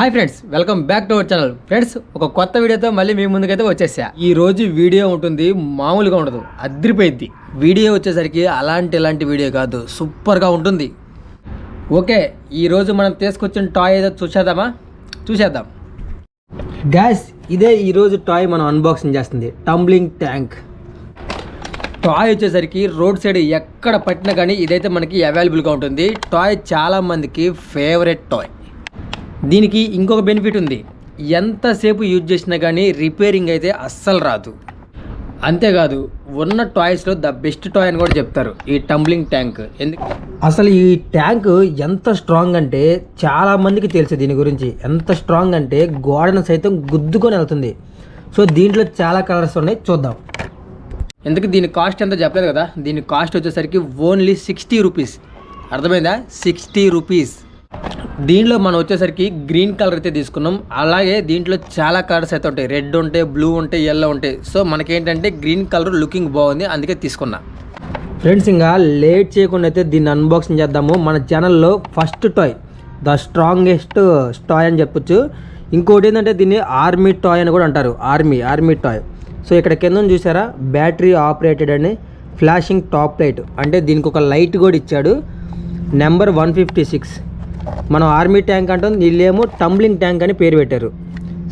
Hi friends, welcome back to our channel. Friends, ఒక కొత్త వీడియోతో మళ్ళీ మీ ముందుకైతే వచ్చేసా. ఈ రోజు వీడియో ఉంటుంది, మామూలుగా ఉండదు, అదిరిపోయింది. వీడియో వచ్చేసరికి ఇలాంటి వీడియో కాదు, సూపర్గా ఉంటుంది. ఓకే, ఈరోజు మనం తీసుకొచ్చిన టాయ్ ఏదో చూసేద్దాం. గ్యాస్, ఇదే ఈరోజు టాయ్ మనం అన్బాక్సింగ్ చేస్తుంది, టంబ్లింగ్ ట్యాంక్. టాయ్ వచ్చేసరికి రోడ్ సైడ్ ఎక్కడ పట్టినా కానీ ఇదైతే మనకి అవైలబుల్గా ఉంటుంది. టాయ్ చాలామందికి ఫేవరెట్ టాయ్. దీనికి ఇంకొక బెనిఫిట్ ఉంది, ఎంతసేపు యూజ్ చేసినా కానీ రిపేరింగ్ అయితే అస్సలు రాదు. అంతేకాదు, ఉన్న టాయ్స్లో ద బెస్ట్ టాయ్ అని కూడా చెప్తారు ఈ టంబ్లింగ్ ట్యాంక్. అసలు ఈ ట్యాంక్ ఎంత స్ట్రాంగ్ అంటే చాలామందికి తెలుసు దీని గురించి. ఎంత స్ట్రాంగ్ అంటే గోడను సైతం గుద్దుకొని వెళ్తుంది. సో దీంట్లో చాలా కలర్స్ ఉన్నాయి, చూద్దాం. ఎందుకు దీని కాస్ట్ ఎంత చెప్పలేదు కదా. దీని కాస్ట్ వచ్చేసరికి ఓన్లీ 60 రూపీస్. అర్థమైందా? 60 రూపీస్. దీంట్లో మనం వచ్చేసరికి గ్రీన్ కలర్ అయితే తీసుకున్నాం. అలాగే దీంట్లో చాలా కలర్స్ అయితే ఉంటాయి, రెడ్ ఉంటాయి, బ్లూ ఉంటాయి, ఎల్లో ఉంటాయి. సో మనకేంటంటే గ్రీన్ కలర్ లుకింగ్ బాగుంది, అందుకే తీసుకున్నా. ఫ్రెండ్స్, ఇంకా లేట్ చేయకుండా అయితే దీన్ని అన్బాక్సింగ్ చేద్దాము. మన ఛానల్లో first toy, the strongest toy అని చెప్పొచ్చు. ఇంకోటి ఏంటంటే దీన్ని ఆర్మీ టాయ్ అని కూడా అంటారు, ఆర్మీ టాయ్. సో ఇక్కడ కింద చూసారా, బ్యాటరీ ఆపరేటెడ్ అని ఫ్లాషింగ్ టాప్ లైట్, అంటే దీనికి ఒక లైట్ కూడా ఇచ్చాడు. నెంబర్ 156. మనం ఆర్మీ ట్యాంక్ అంటుంది, వీళ్ళేమో టంబ్లింగ్ ట్యాంక్ అని పేరు పెట్టారు.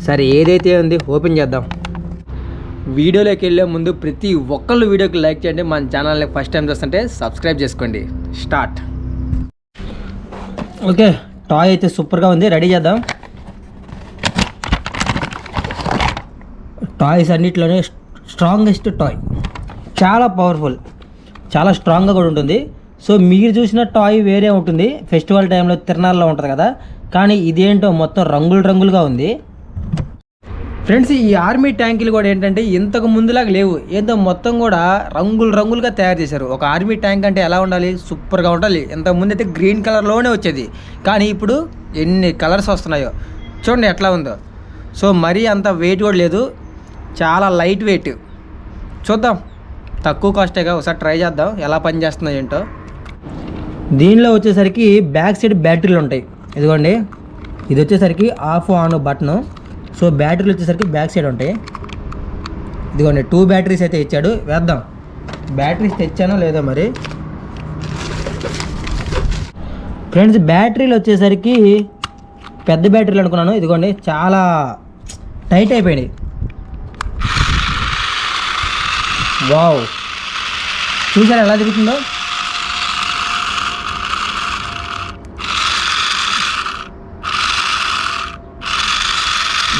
సరే, ఏదైతే ఉంది ఓపెన్ చేద్దాం. వీడియోలోకి వెళ్ళే ముందు ప్రతి ఒక్కళ్ళు వీడియోకి లైక్ చేయండి. మన ఛానల్ని ఫస్ట్ టైం చూస్తుంటే సబ్స్క్రైబ్ చేసుకోండి. స్టార్ట్. ఓకే, టాయ్ అయితే సూపర్గా ఉంది, రెడీ చేద్దాం. టాయ్స్ అన్నిట్లోనే స్ట్రాంగెస్ట్ టాయ్, చాలా పవర్ఫుల్, చాలా స్ట్రాంగ్గా కూడా ఉంటుంది. సో మీరు చూసిన టాయ్ వేరే ఉంటుంది, ఫెస్టివల్ టైంలో తిరణాల్లో ఉంటుంది కదా, కానీ ఇదేంటో మొత్తం రంగులుగా ఉంది. ఫ్రెండ్స్, ఈ ఆర్మీ ట్యాంకులు కూడా ఏంటంటే ఇంతకు ముందులాగా లేవు, ఏంటో మొత్తం కూడా రంగులుగా తయారు చేశారు. ఒక ఆర్మీ ట్యాంక్ అంటే ఎలా ఉండాలి, సూపర్గా ఉండాలి. ఇంతకుముందు అయితే గ్రీన్ కలర్లోనే వచ్చేది, కానీ ఇప్పుడు ఎన్ని కలర్స్ వస్తున్నాయో చూడండి ఎట్లా ఉందో. సో మరీ అంత వెయిట్ కూడా లేదు, చాలా లైట్ వెయిట్. చూద్దాం, తక్కువ కాస్టేగా ఒకసారి ట్రై చేద్దాం ఎలా పని చేస్తుందో ఏంటో. దీనిలో వచ్చేసరికి బ్యాక్ సైడ్ బ్యాటరీలు ఉంటాయి. ఇదిగోండి, ఇది వచ్చేసరికి ఆఫ్ ఆన్ బటను. సో బ్యాటరీలు వచ్చేసరికి బ్యాక్ సైడ్ ఉంటాయి. ఇదిగోండి, 2 బ్యాటరీస్ అయితే ఇచ్చాడు. వేద్దాం. బ్యాటరీస్ తెచ్చానో లేదో మరి. ఫ్రెండ్స్, బ్యాటరీలు వచ్చేసరికి పెద్ద బ్యాటరీలు అనుకున్నాను. ఇదిగోండి, చాలా టైట్ అయిపోయినాయి. వావ్, చూసారా ఎలా తిరుగుతుందో.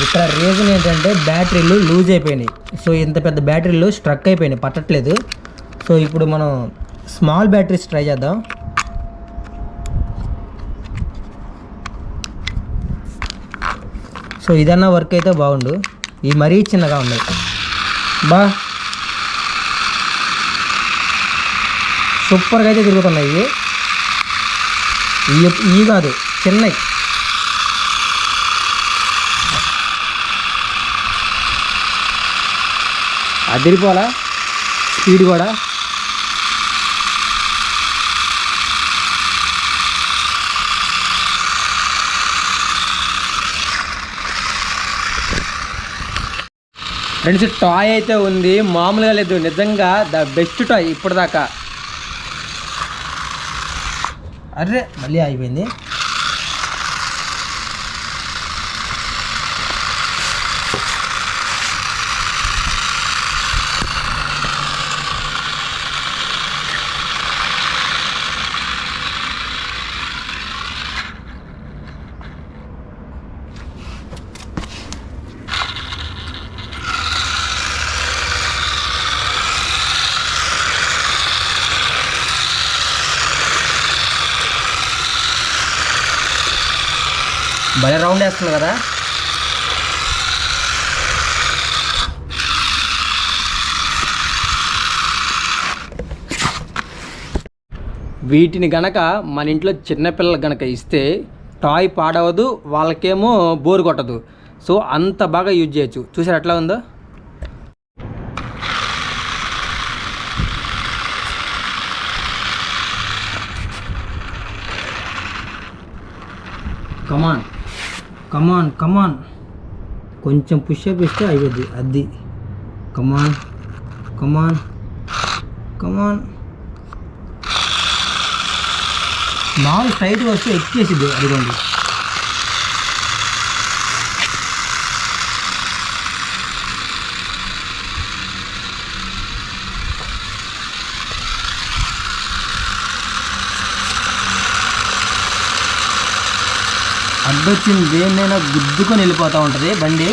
ఇక్కడ రీజన్ ఏంటంటే బ్యాటరీలు లూజ్ అయిపోయినాయి. సో ఇంత పెద్ద బ్యాటరీలు స్ట్రక్ అయిపోయినాయి, పట్టట్లేదు. సో ఇప్పుడు మనం స్మాల్ బ్యాటరీస్ ట్రై చేద్దాం. సో ఇదన్నా వర్క్ అయితే బాగుండు, ఇవి మరీ చిన్నగా ఉన్నాయి. సూపర్గా అయితే తిరుగుతున్నాయి. ఇవి కాదు, చిన్నవి. అదిరిపోలా స్పీడ్ కూడా. ఫ్రెండ్స్, టాయ్ అయితే ఉంది, మామూలుగా లేదు, నిజంగా ద బెస్ట్ టాయ్ ఇప్పటిదాకా. అర్రే, మళ్ళీ అయిపోయింది. భలే రౌండ్ వేస్తుంది కదా. వీటిని గనక మన ఇంట్లో చిన్నపిల్లలకు గనక ఇస్తే టాయ్ పాడవదు, వాళ్ళకేమో బోర్ కొట్టదు. సో అంత బాగా యూజ్ చేయొచ్చు. చూసారు ఎట్లా ఉందో. కమాన్. కమాన్ కమాన్, కొంచెం పుషప్ ఇస్తే అయిపోద్ది. అది కమాన్ కమాన్ కమాన్. మామూలు స్ట్రైట్గా వస్తే ఎక్కేసిద్ది. అదిగోండి. అడ్డొచ్చింది దేన్నైనా గుద్దుకొని వెళ్ళిపోతూ ఉంటుంది బండి.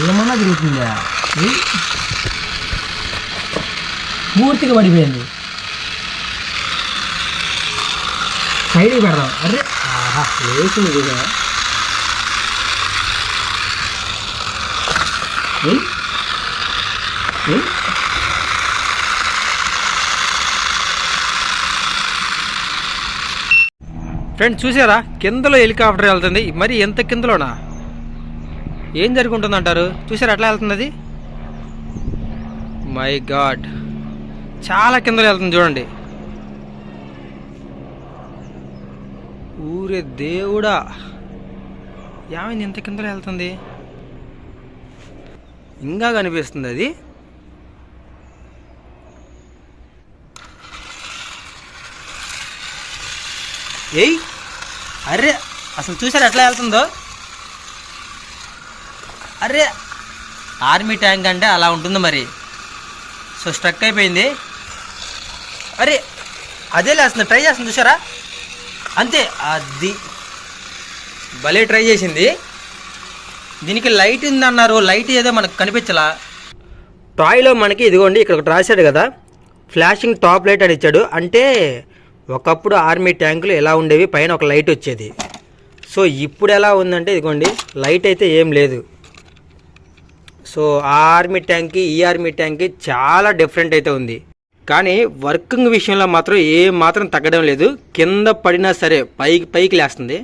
ఏమన్నా తిరుగుతుందా? పూర్తిగా పడిపోయింది. సైడ్కి పెడదాం. అరే ఆహా, వేసింది కదా. ఫ్రెండ్స్ చూసారా, కిందలో హెలికాప్టర్ వెళ్తుంది. మరి ఎంత కిందలోనా? ఏం జరుగుతుంది అంటారు? చూసారా ఎట్లా వెళ్తుంది అది? మై గాడ్, చాలా కిందలో వెళ్తుంది చూడండి. ఊరే దేవుడా, ఏమైంది ఎంత కిందలో వెళ్తుంది? ఇంకా కనిపిస్తుంది అది. ఏయ్ అరే, అసలు చూసారు ఎట్లా వెళ్తుందో? అరే, ఆర్మీ ట్యాంక్ అంటే అలా ఉంటుంది మరి. సో స్ట్రక్ అయిపోయింది. అరే అదే లేస్తుంది, ట్రై చేస్తుంది చూసారా? అంతే, అది భలే ట్రై చేసింది. దీనికి లైట్ ఉందన్నారు, లైట్ ఏదో మనకు కనిపించలా. టాయ్లో మనకి ఇదిగోండి ఇక్కడ ఒకటి రాశాడు కదా, ఫ్లాషింగ్ టాప్ లైట్ అని ఇచ్చాడు. అంటే ఒకప్పుడు ఆర్మీ ట్యాంకులు ఎలా ఉండేవి, పైన ఒక లైట్ వచ్చేది. సో ఇప్పుడు ఎలా ఉందంటే ఇదిగోండి, లైట్ అయితే ఏం లేదు. సో ఆ ఆర్మీ ట్యాంక్కి ఈ ఆర్మీ ట్యాంక్కి చాలా డిఫరెంట్ అయితే ఉంది. కానీ వర్కింగ్ విషయంలో మాత్రం ఏం మాత్రం తగ్గడం లేదు. కింద పడినా సరే పైకి లేస్తుంది.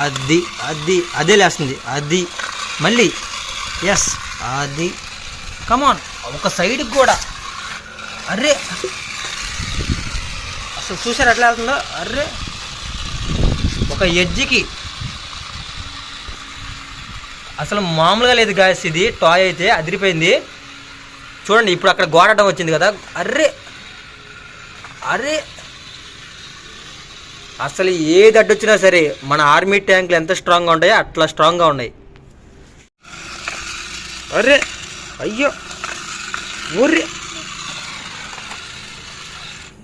అది అది అదే లేస్తుంది. అది మళ్ళీ ఎస్, అది కమాన్, ఒక సైడ్కి కూడా. అర్రే అసలు చూసారు ఎట్లా వెళ్తుందో? అర్రే ఒక ఎడ్జ్కి అసలు మామూలుగా లేదు గాయస్. ఇది టాయ్ అయితే అదిరిపోయింది చూడండి. ఇప్పుడు అక్కడ గోడటం వచ్చింది కదా. అర్రే అరే, అసలు ఏది అడ్డొచ్చినా సరే మన ఆర్మీ ట్యాంకులు ఎంత స్ట్రాంగ్గా ఉంటాయో అట్లా స్ట్రాంగ్గా ఉన్నాయి. అరే అయ్యో, ఊర్రే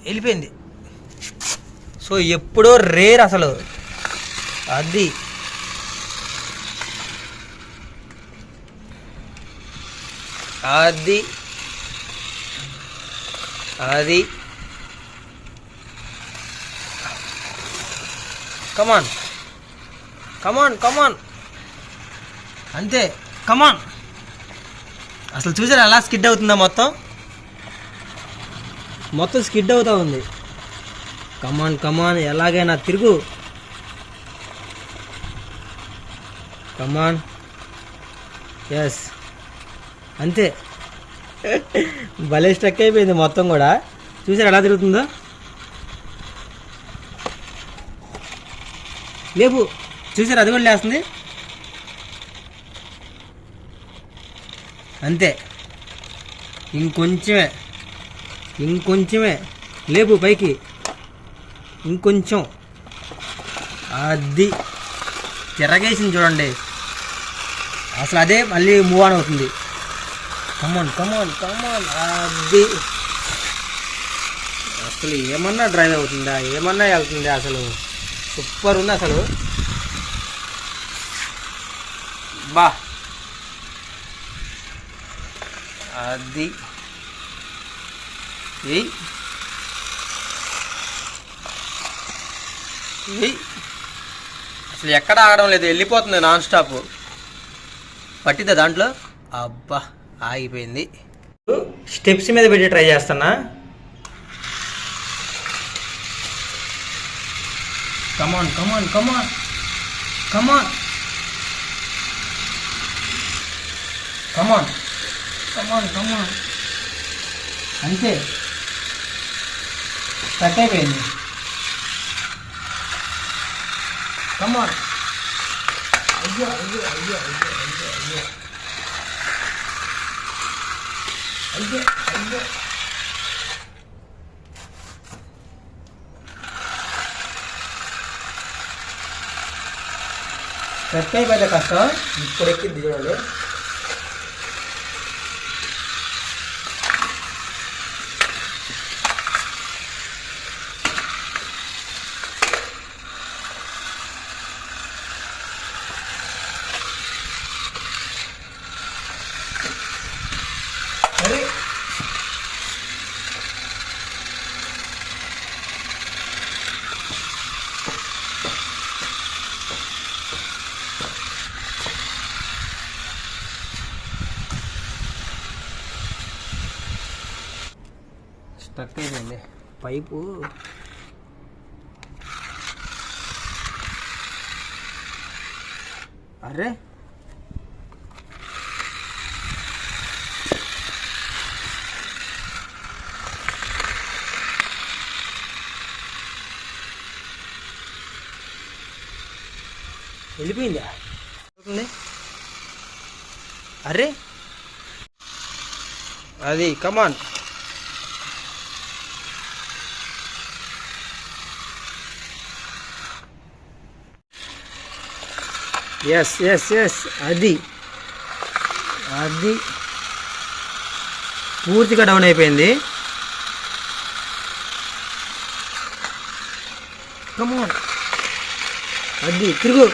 వెళ్ళిపోయింది. సో ఎప్పుడో రేర్ అసలు. అది అది అది కమాన్ కమాన్ కమాన్, అంతే కమాన్. అసలు చూసారా అలా స్కిడ్ అవుతుందా? మొత్తం స్కిడ్ అవుతా ఉంది. కమాన్ కమాన్, ఎలాగైనా తిరుగు. కమాన్, ఎస్, అంతే. భలే స్ట్రక్ అయిపోయింది మొత్తం కూడా. చూసారు ఎలా తిరుగుతుందో? లేపు, చూసారు అది కూడా లేస్తుంది. అంతే, ఇంకొంచెమే ఇంకొంచెమే. లేపు పైకి, ఇంకొంచెం. అది తిరగేసింది చూడండి. అసలు అదే మళ్ళీ మూవ్ ఆన్ అవుతుంది. కమాన్ కమాన్ కమాన్, అది అసలు ఏమన్నా డ్రైవ్ అవుతుందా, ఏమన్నా వెళ్తుందా? అసలు సూపర్ ఉంది అసలు. బా, అది ఏయ్ ఏయ్, అసలు ఎక్కడ ఆగడం లేదు, వెళ్ళిపోతుంది నాన్ స్టాప్. పట్టిద్దా దాంట్లో? అబ్బా, ఆగిపోయింది. స్టెప్స్ మీద పెట్టి ట్రై చేస్తున్నా. కమాన్ కమాన్ కమాన్ కమాన్ కమాన్ కమాన్ అంతే కట్ అయిపోయింది. కమాన్ అయ్యో అయ్యో అయ్యో అయ్యో అయ్యో అయ్యో అయ్యో అయ్యో కట్ అయిపోయింది కష్టం. ఇప్పుడు ఎక్కింది చూడండి. అరే స్టక్ అయిపోయింది పైపు. అరే వెళ్ళిపోయిందా? అరే అది కమాన్. ఎస్ ఎస్ ఎస్ అది అది పూర్తిగా డౌన్ అయిపోయింది. కమాన్ అది తిరుగు.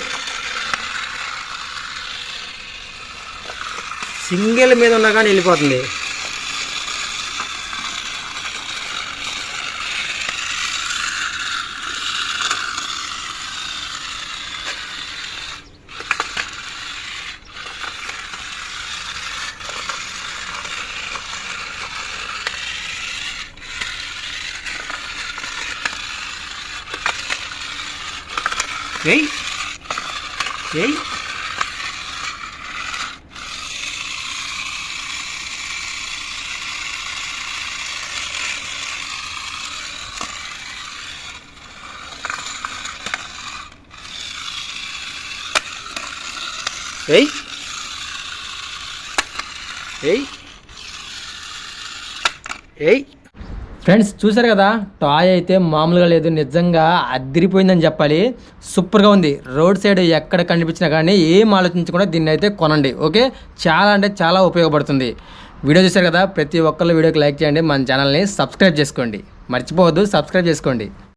సింగిల్ మీద ఉన్నా కానీ వెళ్ళిపోతుంది. ఏయ్ ఏయ్ ఏయ్ ఏయ్ ఏయ్. ఫ్రెండ్స్ చూసారు కదా, టాయ్ అయితే మామూలుగా లేదు, నిజంగా అదిరిపోయిందని చెప్పాలి. సూపర్గా ఉంది. రోడ్ సైడ్ ఎక్కడ కనిపించినా కానీ ఏం ఆలోచించకుండా దీన్ని అయితే కొనండి. ఓకే, చాలా అంటే చాలా ఉపయోగపడుతుంది. వీడియో చూసారు కదా, ప్రతి ఒక్కళ్ళు వీడియోకి లైక్ చేయండి, మన ఛానల్ని సబ్స్క్రైబ్ చేసుకోండి, మర్చిపోవద్దు సబ్స్క్రైబ్ చేసుకోండి.